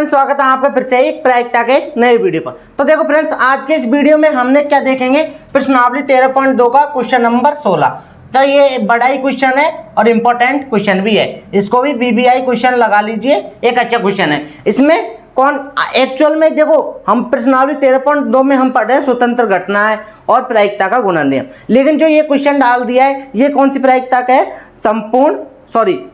Friends, स्वागत है आपका फिर से एक प्रायिकता के नए वीडियो पर। तो देखो फ्रेंड्स, आज के इस वीडियो में हमने क्या देखेंगे, प्रश्नावली 13.2 का क्वेश्चन नंबर 16। तो ये बड़ा ही क्वेश्चन है और इम्पोर्टेंट क्वेश्चन भी है। इसको भी बीबीआई क्वेश्चन लगा लीजिए, एक अच्छा क्वेश्चन है। इसमें कौन एक्चुअल में देखो, हम प्रश्नावली 13.2 में हम पढ़ रहे हैं स्वतंत्र घटनाएं और प्रायिकता का गुणन नियम, लेकिन जो ये क्वेश्चन डाल दिया है ये कौन सी प्रायिकता का है,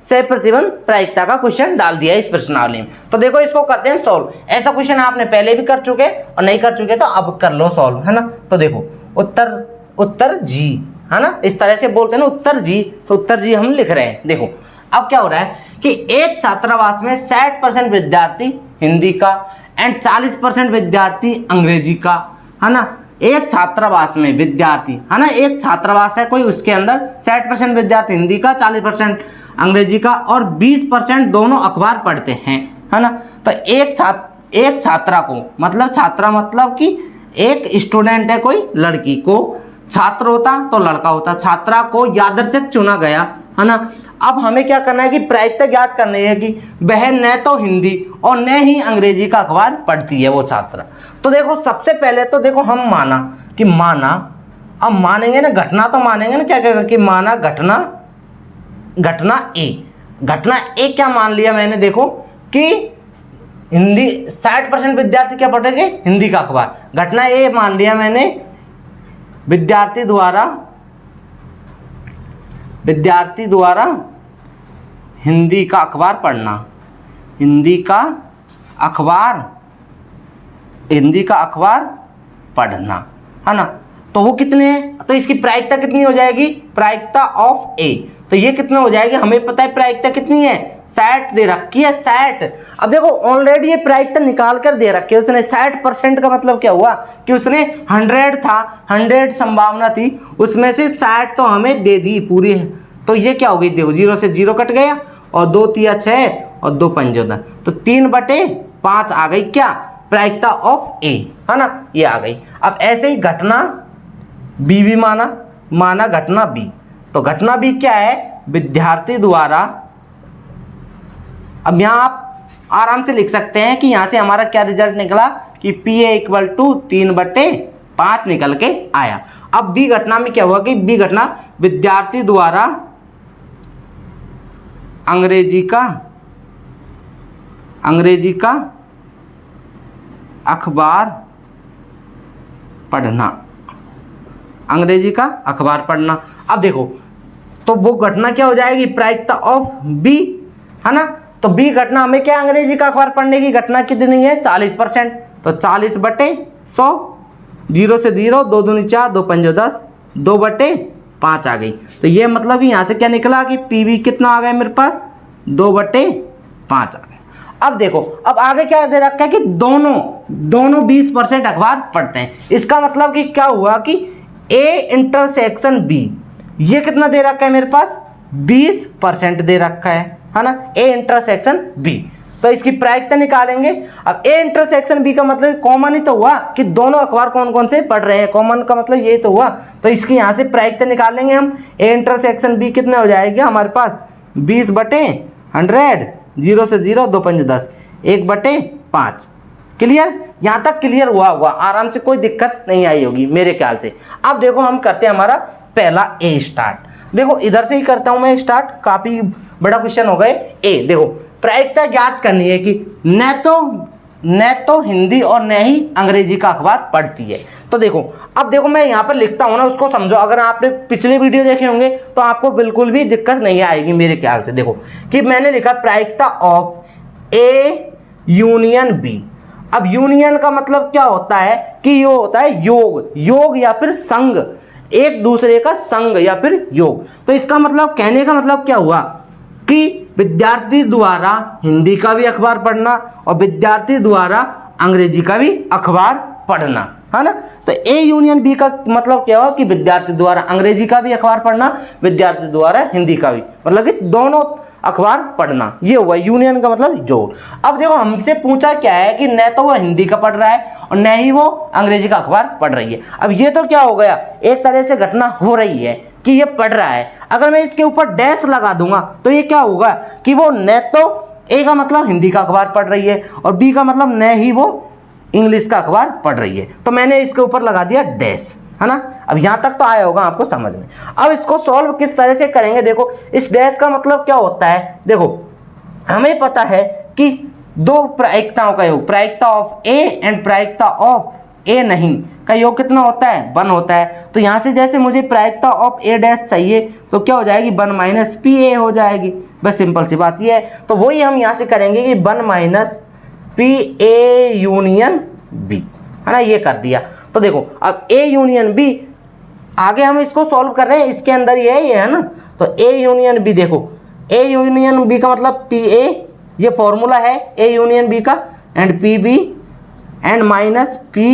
सह-प्रतिबंध प्रायिकता का क्वेश्चन डाल दिया है इस प्रश्नावली में। तो देखो इसको करते हैं सॉल्व। ऐसा क्वेश्चन आपने पहले भी कर चुके और नहीं कर चुके तो अब कर लो सॉल्व, है ना। तो देखो उत्तर जी, है ना, इस तरह से बोलते हैं ना उत्तर जी। तो उत्तर जी हम लिख रहे हैं। देखो अब क्या हो रहा है कि एक छात्रावास में 60% विद्यार्थी हिंदी का एंड 40% विद्यार्थी अंग्रेजी का, है ना। एक छात्रावास में विद्यार्थी, है ना, एक छात्रावास है कोई, उसके अंदर 60% विद्यार्थी हिंदी का, 40% अंग्रेजी का और 20% दोनों अखबार पढ़ते हैं, है ना। तो एक छात्रा को, मतलब छात्रा मतलब कि एक स्टूडेंट है कोई, लड़की को छात्र होता तो लड़का होता, छात्रा को यादृच्छिक चुना गया, है ना। अब हमें क्या करना है कि प्रायिकता ज्ञात करनी है कि वह न तो हिंदी और न ही अंग्रेजी का अखबार पढ़ती है वो छात्रा। तो देखो सबसे पहले तो देखो हम माना, अब मानेंगे ना, घटना तो मानेंगे ना, क्या कहेगा कि माना घटना ए क्या मान लिया मैंने, देखो कि हिंदी 60% विद्यार्थी क्या पढ़ेंगे, हिंदी का अखबार। घटना ए मान लिया मैंने, विद्यार्थी द्वारा हिंदी का अखबार पढ़ना, हिंदी का अखबार पढ़ना, है ना। तो वो कितने, तो इसकी प्रायिकता कितनी हो जाएगी, प्रायिकता ऑफ ए। तो ये कितना हो जाएगी, हमें पता है प्रायिकता कितनी है, 60 दे रखी है, 60। अब देखो ऑलरेडी ये प्रायिकता निकाल कर दे रखी है उसने। 60% का मतलब क्या हुआ कि उसने 100 था, 100 संभावना थी, उसमें से 60 तो हमें दे दी पूरी। तो ये क्या हो गई, देखो 0 से 0 कट गया और 2 तिया 6 और 2 पंजे 10, तो 3/5 आ गई क्या, प्रायिकता ऑफ ए, है ना, ये आ गई। अब ऐसे ही घटना बी भी माना घटना बी। तो घटना बी क्या है, विद्यार्थी द्वारा, अब यहाँ आप आराम से लिख सकते हैं कि यहाँ से हमारा क्या रिजल्ट निकला कि PA = 3/5 निकल के आया। अब बी घटना में क्या हुआ कि बी घटना विद्यार्थी द्वारा अंग्रेजी का अखबार पढ़ना, अंग्रेजी का अखबार पढ़ना। अब देखो तो वो घटना क्या हो जाएगी, प्रायिकता ऑफ बी, है ना। तो बी घटना हमें क्या, अंग्रेजी का अखबार पढ़ने की घटना कितनी है, 40%। तो 40/100, 0 से 0, 2 दूनी 4, 2 पंजे 10, 2/5 आ गई। तो ये मतलब कि यहाँ से क्या निकला कि PB कितना आ गया मेरे पास, 2/5 आ गया। अब देखो अब आगे क्या दे रखा है कि दोनों 20% अखबार पढ़ते हैं। इसका मतलब कि क्या हुआ कि A इंटरसेक्शन B, ये कितना दे रखा है मेरे पास, 20% दे रखा है ना, A इंटरसेक्शन B। तो इसकी प्रायिकता निकालेंगे। अब A इंटरसेक्शन B का मतलब कॉमन ही तो हुआ कि दोनों अखबार कौन कौन से पढ़ रहे हैं, कॉमन का मतलब ये तो हुआ। तो इसकी यहाँ से प्रायिकता निकालेंगे हम। A इंटरसेक्शन B कितना हो जाएगा हमारे पास, 20/100, 0 से 0, 2 पंजे 10, 1/5। क्लियर, यहाँ तक क्लियर हुआ आराम से, कोई दिक्कत नहीं आई होगी मेरे ख्याल से। अब देखो हम करते हैं हमारा पहला ए स्टार्ट। देखो इधर से ही करता हूँ मैं स्टार्ट, काफ़ी बड़ा क्वेश्चन हो गए। ए देखो प्रायिकता ज्ञात करनी है कि न तो हिंदी और न ही अंग्रेजी का अखबार पढ़ती है। तो देखो अब देखो मैं यहाँ पर लिखता हूँ ना, उसको समझो। अगर आपने पिछले वीडियो देखे होंगे तो आपको बिल्कुल भी दिक्कत नहीं आएगी मेरे ख्याल से। देखो कि मैंने लिखा प्रायिकता ऑफ ए यूनियन बी। अब यूनियन का मतलब क्या होता है कि ये होता है योग या फिर संग, एक दूसरे का संग या फिर योग। तो इसका मतलब, कहने का मतलब क्या हुआ कि विद्यार्थी द्वारा हिंदी का भी अखबार पढ़ना और विद्यार्थी द्वारा अंग्रेजी का भी अखबार पढ़ना, है ना। तो ए यूनियन बी का मतलब क्या हुआ कि विद्यार्थी द्वारा अंग्रेजी का भी अखबार पढ़ना, विद्यार्थी द्वारा हिंदी का भी, मतलब कि दोनों अखबार पढ़ना, ये हुआ यूनियन का मतलब जोड़। अब देखो हमसे पूछा क्या है कि न तो वो हिंदी का पढ़ रहा है और न ही वो अंग्रेजी का अखबार पढ़ रही है। अब ये तो क्या हो गया, एक तरह से घटना हो रही है कि ये पढ़ रहा है। अगर मैं इसके ऊपर डैश लगा दूंगा तो ये क्या होगा कि वो न तो ए का मतलब हिंदी का अखबार पढ़ रही है और बी का मतलब न ही वो इंग्लिश का अखबार पढ़ रही है। तो मैंने इसके ऊपर लगा दिया डैश, है ना। अब यहाँ तक तो आया होगा आपको समझ में। अब इसको सॉल्व किस तरह से करेंगे, देखो इस डैश का मतलब क्या होता है, देखो हमें पता है कि दो प्रायिकताओं का योग, प्रायिकता ऑफ ए एंड प्रायिकता ऑफ ए नहीं का योग कितना होता है, 1 होता है। तो यहाँ से जैसे मुझे प्रायिकता ऑफ ए डैश चाहिए तो क्या हो जाएगी, 1 माइनस पी ए हो जाएगी। बस सिंपल सी बात ये है। तो वही हम यहाँ से करेंगे कि 1 minus P A union B, है ना, ये कर दिया। तो देखो अब ए यूनियन बी, आगे हम इसको सॉल्व कर रहे हैं, इसके अंदर ये है ना। तो ए यूनियन बी, देखो ए यूनियन बी का मतलब पी ए, ये फॉर्मूला है ए यूनियन बी का, and P B and minus P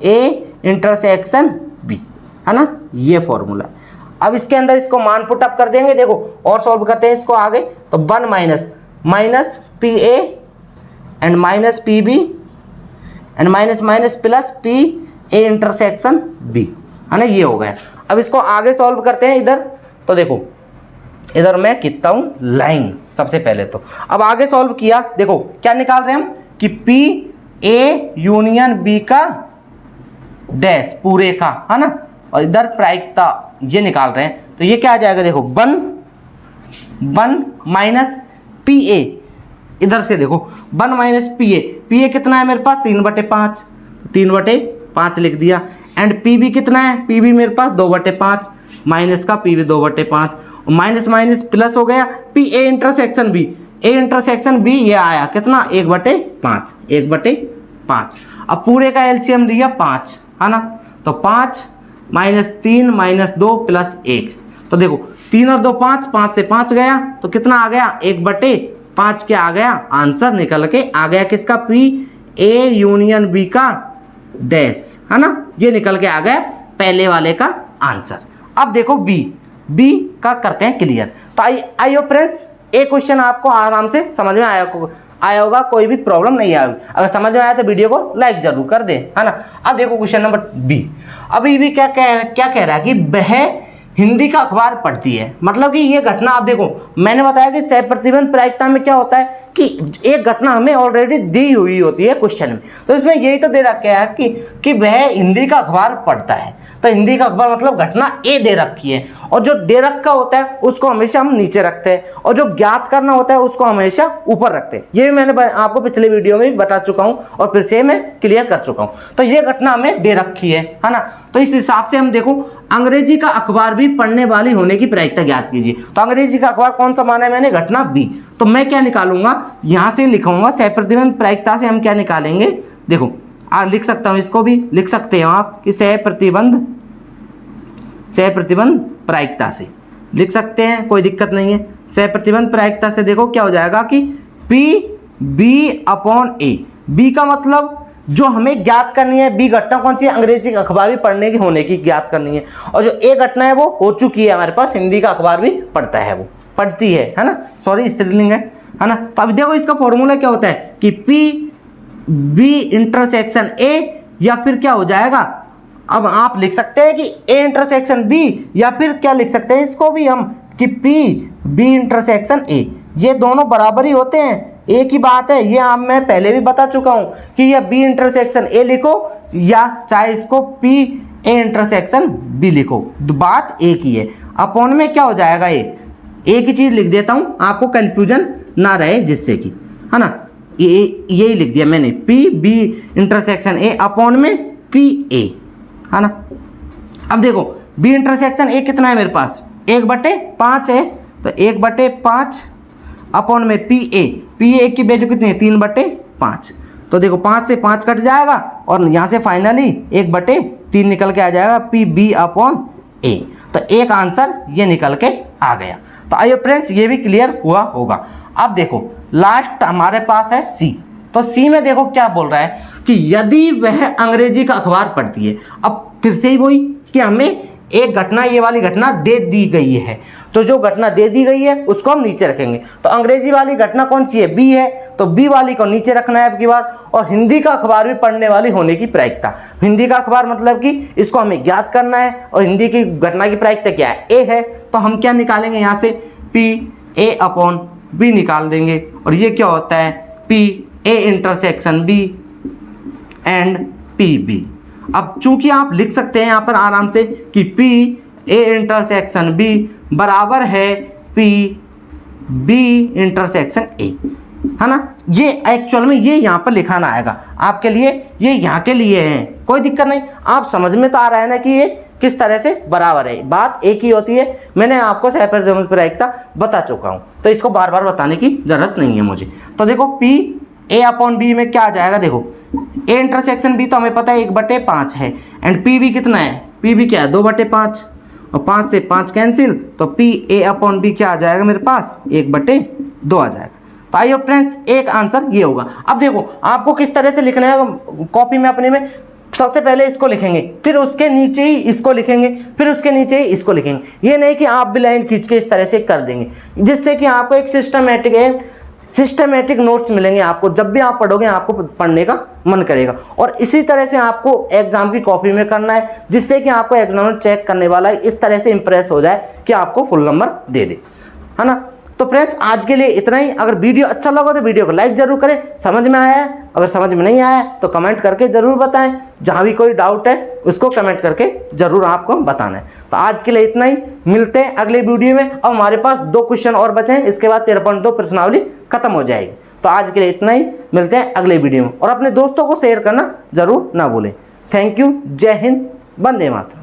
A intersection B, है ना, ये फॉर्मूला। अब इसके अंदर इसको मान पुट अप कर देंगे, देखो और सॉल्व करते हैं इसको आगे। तो 1 minus P A and minus P B and minus minus plus P A intersection B, है ना, ये हो गया। अब इसको आगे सॉल्व करते हैं इधर। तो देखो इधर मैं खींचता हूँ लाइन सबसे पहले। तो अब आगे सॉल्व किया, देखो क्या निकाल रहे हैं हम कि पी ए यूनियन बी का डैश पूरे का, है ना, और इधर प्रायिकता ये निकाल रहे हैं। तो ये क्या आ जाएगा, देखो 1 माइनस पी ए, इधर से देखो 1 माइनस पी ए कितना है मेरे पास, 3/5, 3/5 लिख दिया। एंड पी बी कितना है, पी बी मेरे पास 2/5, माइनस का P B 2/5, minus minus plus हो गया P A intersection B, A intersection B ये आया कितना, 1/5, 1/5। अब पूरे का एलसीएम लिया 5, है ना। तो 5 माइनस 3 माइनस 2 प्लस 1। तो देखो 3 और 2 5, 5 से 5 गया तो कितना आ गया, 1/5 क्या आ गया, आंसर निकल के आ गया किसका, पी ए यूनियन बी का डैश, है ना, ये निकल के आ गया पहले वाले का आंसर। अब देखो बी का करते हैं क्लियर। तो आइए फ्रेंड्स, एक क्वेश्चन आपको आराम से समझ में आया होगा, कोई भी प्रॉब्लम नहीं आएगी। अगर समझ में आया तो वीडियो को लाइक जरूर कर दें, है ना। अब देखो क्वेश्चन नंबर बी। अभी भी क्या कह रहा है कि वह हिंदी का अखबार पढ़ती है। मतलब कि ये घटना, आप देखो मैंने बताया कि सह प्रतिबंध प्रायिकता में क्या होता है कि एक घटना हमें ऑलरेडी दी हुई होती है क्वेश्चन में। तो इसमें यही तो दे रखा है कि वह हिंदी का अखबार पढ़ता है। तो हिंदी का अखबार मतलब घटना ए दे रखी है, और जो दे रखा होता है उसको हमेशा हम नीचे रखते हैं, और जो ज्ञात करना होता है उसको हमेशा ऊपर रखते हैं। ये मैंने आपको पिछले वीडियो में भी बता चुका हूँ और फिर से मैं क्लियर कर चुका हूँ। तो ये घटना हमें दे रखी है ना। तो इस हिसाब से हम देखो अंग्रेजी का अखबार भी पढ़ने वाली होने की प्रायिकता ज्ञात कीजिए। तो अंग्रेजी का अखबार कौन सा माना है मैंने, घटना बी। तो मैं क्या निकालूंगा, यहाँ से लिखूंगा सह प्रतिबंध प्रायिकता से हम क्या निकालेंगे, देखो लिख सकता हूँ, इसको भी लिख सकते हो आप कि सह प्रतिबंध प्रायिकता से लिख सकते हैं, कोई दिक्कत नहीं है। सह प्रतिबंध प्रायिकता से देखो क्या हो जाएगा कि पी बी अपॉन ए, बी का मतलब जो हमें ज्ञात करनी है, बी घटना कौन सी है, अंग्रेजी का अखबार भी पढ़ने की होने की ज्ञात करनी है, और जो ए घटना है वो हो चुकी है हमारे पास, हिंदी का अखबार भी पढ़ता है, वो पढ़ती है ना, सॉरी स्त्रीलिंग है ना। तो अभी देखो इसका फॉर्मूला क्या होता है कि पी बी इंटरसेक्शन ए, या फिर क्या हो जाएगा, अब आप लिख सकते हैं कि ए इंटरसेक्शन बी, या फिर क्या लिख सकते हैं इसको भी हम कि पी बी इंटरसेक्शन ए, ये दोनों बराबर ही होते हैं, एक ही बात है। ये आप मैं पहले भी बता चुका हूं कि यह बी इंटरसेक्शन ए लिखो या चाहे इसको पी ए इंटरसेक्शन बी लिखो, बात एक ही है। अपॉन में क्या हो जाएगा, ये एक ही चीज लिख देता हूं आपको कंफ्यूजन ना रहे, जिससे कि, है ना, यही लिख दिया मैंने, P B intersection A upon में पी ए, है ना। अब देखो बी इंटरसेक्शन ए कितना है मेरे पास, 1/5 है। तो 1/5 अपॉन में पी ए की वैल्यू कितनी है, 3/5। तो देखो 5 से 5 कट जाएगा और यहाँ से फाइनली 1/3 निकल के आ जाएगा, पी बी अपॉन ए। तो एक आंसर ये निकल के आ गया। तो आइए फ्रेंड्स, ये भी क्लियर हुआ होगा। अब देखो लास्ट हमारे पास है सी। तो सी में देखो क्या बोल रहा है कि यदि वह अंग्रेजी का अखबार पढ़ती है। अब फिर से ही वही कि हमें एक घटना, ये वाली घटना दे दी गई है, तो जो घटना दे दी गई है उसको हम नीचे रखेंगे। तो अंग्रेजी वाली घटना कौन सी है, बी है, तो बी वाली को नीचे रखना है अब की बार। और हिंदी का अखबार भी पढ़ने वाली होने की प्रायिकता, हिंदी का अखबार मतलब कि इसको हमें ज्ञात करना है, और हिंदी की घटना की प्रायिकता क्या है, ए है। तो हम क्या निकालेंगे यहाँ से, पी ए अपॉन बी निकाल देंगे। और ये क्या होता है, P A intersection B and P B. अब चूंकि आप लिख सकते हैं यहाँ पर आराम से कि पी ए इंटरसेक्शन बी बराबर है पी बी इंटरसेक्शन ए, है ना। ये एक्चुअल में ये यहाँ पर लिखाना आएगा आपके लिए, ये यहाँ के लिए है, कोई दिक्कत नहीं। आप समझ में तो आ रहा है ना कि ये किस तरह से बराबर है, बात एक ही होती है। मैंने आपको सेपरेटता बता चुका हूँ, तो इसको बार बार बताने की जरूरत नहीं है मुझे। तो देखो पी ए अपॉन बी में क्या आ जाएगा, देखो ए इंटरसेक्शन बी तो हमें पता है 1/5 है, एंड पी बी कितना है, पी बी क्या है 2/5, और 5 से 5 कैंसिल, तो पी ए अपॉन बी क्या आ जाएगा मेरे पास 1/2 आ जाएगा। तो आइए फ्रेंड्स, एक आंसर ये होगा। अब देखो आपको किस तरह से लिखना है कॉपी में अपने में, सबसे पहले इसको लिखेंगे, फिर उसके नीचे ही इसको लिखेंगे, फिर उसके नीचे ही इसको लिखेंगे। ये नहीं कि आप भी लाइन खींच के इस तरह से कर देंगे, जिससे कि आपको एक सिस्टमेटिक नोट्स मिलेंगे। आपको जब भी आप पढ़ोगे आपको पढ़ने का मन करेगा, और इसी तरह से आपको एग्जाम की कॉपी में करना है, जिससे कि आपको एग्जामिनर चेक करने वाला है इस तरह से इंप्रेस हो जाए कि आपको फुल नंबर दे दे, है ना। तो फ्रेंड्स आज के लिए इतना ही। अगर वीडियो अच्छा लगा तो वीडियो को लाइक जरूर करें, समझ में आया है, अगर समझ में नहीं आया है तो कमेंट करके जरूर बताएं। जहां भी कोई डाउट है उसको कमेंट करके जरूर आपको बताना है। तो आज के लिए इतना ही, मिलते हैं अगले वीडियो में। अब हमारे पास 2 क्वेश्चन और बचे हैं, इसके बाद 13.2 प्रश्नावली खत्म हो जाएगी। तो आज के लिए इतना ही, मिलते हैं अगले वीडियो में, और अपने दोस्तों को शेयर करना जरूर ना भूलें। थैंक यू, जय हिंद, वंदे मातरम।